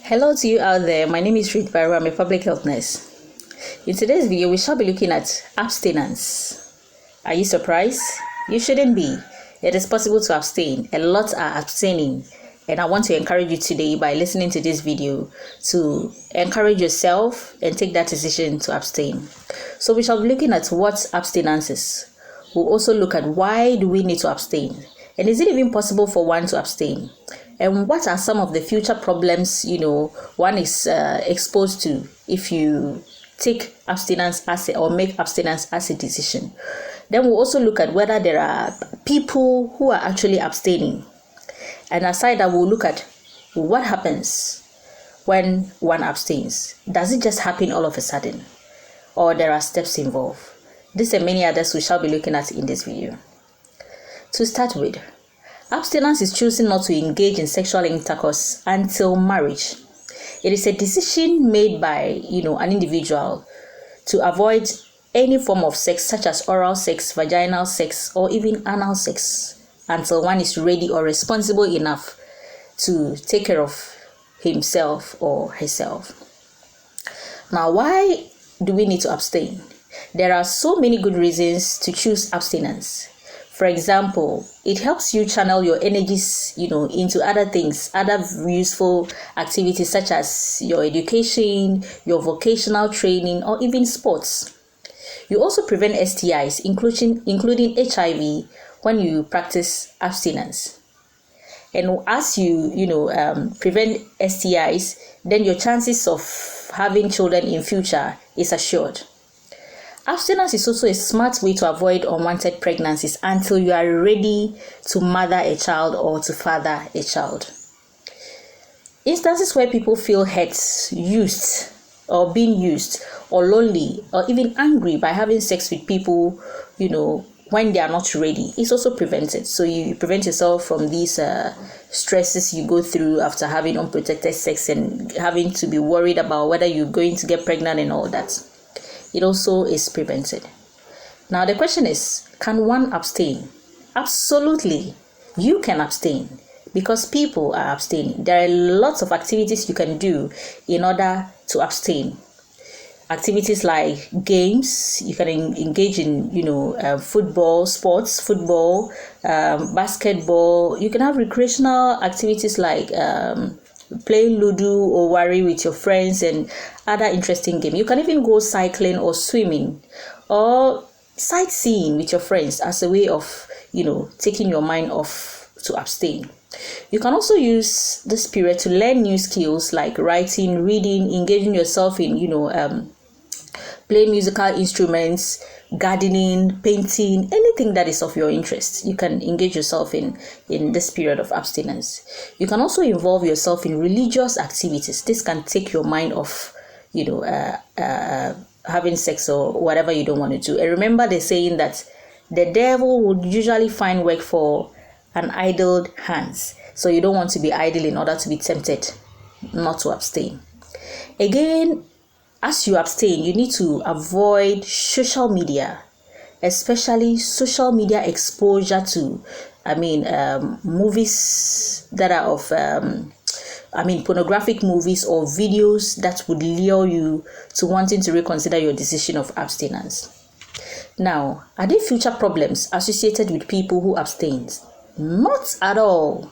Hello to you out there. My name is Ruth Barrow. I'm a public health nurse. In today's video, we shall be looking at abstinence. Are you surprised? You shouldn't be. It is possible to abstain. A lot are abstaining. And I want to encourage you today by listening to this video to encourage yourself and take that decision to abstain. So we shall be looking at what abstinence is. We'll also look at why do we need to abstain. And is it even possible for one to abstain? And what are some of the future problems, one is exposed to if you take abstinence or make abstinence as a decision? Then we'll also look at whether there are people who are actually abstaining. And aside that, we'll look at what happens when one abstains. Does it just happen all of a sudden? Or there are steps involved? This and many others we shall be looking at in this video. To start with, abstinence is choosing not to engage in sexual intercourse until marriage. It is a decision made by, an individual to avoid any form of sex, such as oral sex, vaginal sex, or even anal sex, until one is ready or responsible enough to take care of himself or herself. Now, why do we need to abstain? There are so many good reasons to choose abstinence. For example, it helps you channel your energies, into other things, other useful activities such as your education, your vocational training, or even sports. You also prevent STIs, including HIV, when you practice abstinence. And as you, prevent STIs, then your chances of having children in future is assured. Abstinence is also a smart way to avoid unwanted pregnancies until you are ready to mother a child or to father a child. Instances where people feel hurt, used, or being used, or lonely, or even angry by having sex with people, when they are not ready, is also prevented. So you prevent yourself from these stresses you go through after having unprotected sex and having to be worried about whether you're going to get pregnant and all that. It also is prevented. Now the question is, can one abstain? Absolutely, you can abstain because people are abstaining. There are lots of activities you can do in order to abstain. Activities like games, you can engage in, football, basketball. You can have recreational activities like playing Ludo or Wari with your friends and other interesting games. You can even go cycling or swimming or sightseeing with your friends as a way of, taking your mind off to abstain. You can also use this period to learn new skills like writing, reading, engaging yourself in, playing musical instruments, gardening, painting, anything that is of your interest. You can engage yourself in this period of abstinence. You can also involve yourself in religious activities. This can take your mind off, having sex or whatever you don't want to do. And remember the saying that the devil would usually find work for an idle hands. So you don't want to be idle in order to be tempted not to abstain. Again, as you abstain, you need to avoid social media, especially social media exposure to, movies that are of, pornographic movies or videos that would lure you to wanting to reconsider your decision of abstinence. Now, are there future problems associated with people who abstain? Not at all.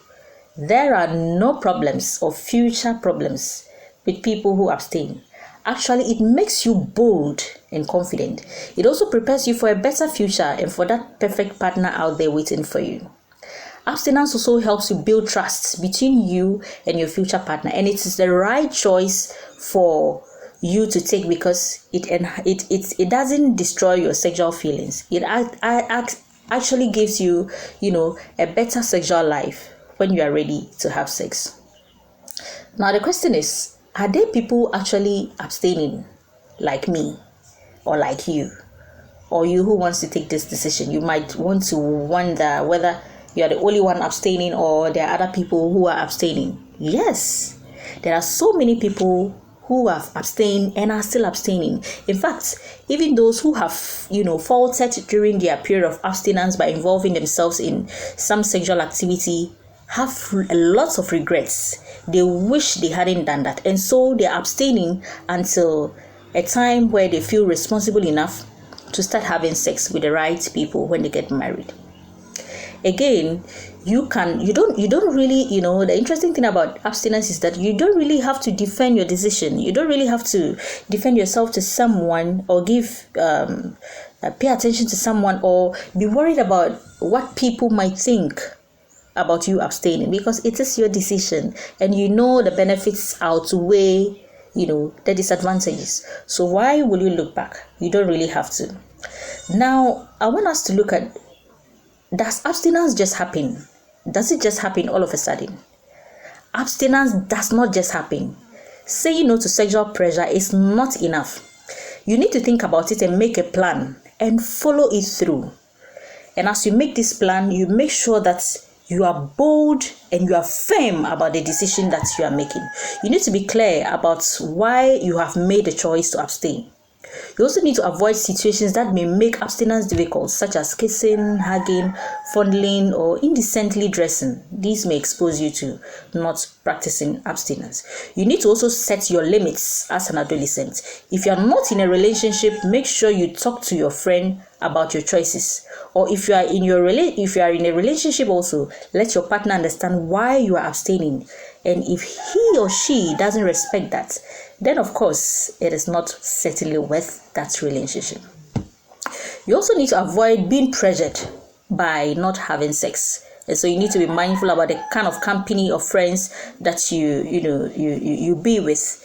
There are no problems or future problems with people who abstain. Actually, it makes you bold and confident. It also prepares you for a better future and for that perfect partner out there waiting for you. Abstinence also helps you build trust between you and your future partner, and it is the right choice for you to take because it doesn't destroy your sexual feelings. It actually gives you, a better sexual life when you are ready to have sex. Now the question is, are there people actually abstaining like me or like you? Or you who wants to take this decision? You might want to wonder whether you are the only one abstaining or there are other people who are abstaining. Yes, there are so many people who have abstained and are still abstaining. In fact, even those who have, faltered during their period of abstinence by involving themselves in some sexual activity have a lot of regrets. They wish they hadn't done that, and so they're abstaining until a time where they feel responsible enough to start having sex with the right people when they get married. Again, you don't really, the interesting thing about abstinence is that you don't really have to defend your decision. You don't really have to defend yourself to someone, or give pay attention to someone, or be worried about what people might think about you abstaining, because it is your decision, and the benefits outweigh the disadvantages. So why will you look back? You don't really have to. Now I want us to look at, does abstinence just happen? Does it just happen all of a sudden? Abstinence does not just happen. Saying no to sexual pressure is not enough. You need to think about it and make a plan and follow it through. And as you make this plan, you make sure that you are bold and you are firm about the decision that you are making. You need to be clear about why you have made the choice to abstain. You also need to avoid situations that may make abstinence difficult, such as kissing, hugging, fondling, or indecently dressing. These may expose you to not practicing abstinence. You need to also set your limits as an adolescent. If you are not in a relationship, make sure you talk to your friend about your choices. Or if you are in a relationship also, let your partner understand why you are abstaining. And if he or she doesn't respect that, then of course it is not certainly worth that relationship. You also need to avoid being pressured by not having sex. And so you need to be mindful about the kind of company of friends that you be with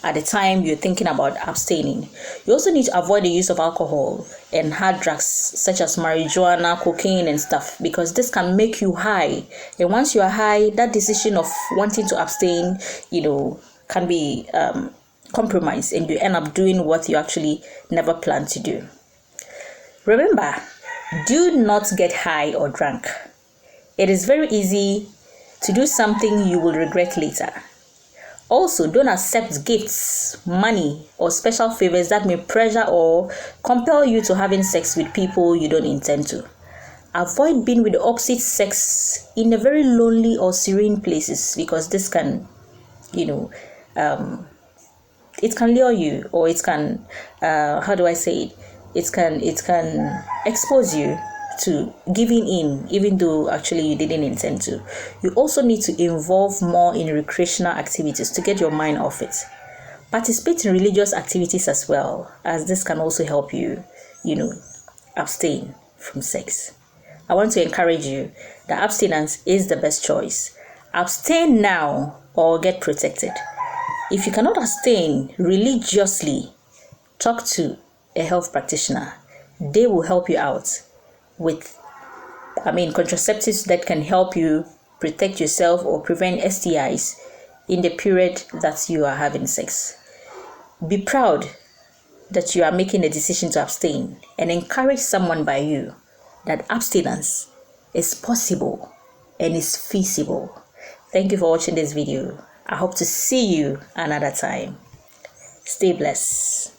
at the time you're thinking about abstaining. You also need to avoid the use of alcohol and hard drugs such as marijuana, cocaine and stuff, because this can make you high. And once you are high, that decision of wanting to abstain, can be compromised, and you end up doing what you actually never planned to do. Remember, do not get high or drunk. It is very easy to do something you will regret later. Also, don't accept gifts, money, or special favors that may pressure or compel you to having sex with people you don't intend to. Avoid being with the opposite sex in a very lonely or serene places, because this can, it can lure you, or it can, it can expose you to giving in, even though actually you didn't intend to. You also need to involve more in recreational activities to get your mind off it. Participate in religious activities as well, as this can also help you, abstain from sex. I want to encourage you that abstinence is the best choice. Abstain now or get protected. If you cannot abstain religiously, talk to a health practitioner. They will help you out with contraceptives that can help you protect yourself or prevent STIs in the period that you are having sex. Be proud that you are making a decision to abstain, and encourage someone by you that abstinence is possible and is feasible. Thank you for watching this video. I hope to see you another time. Stay blessed.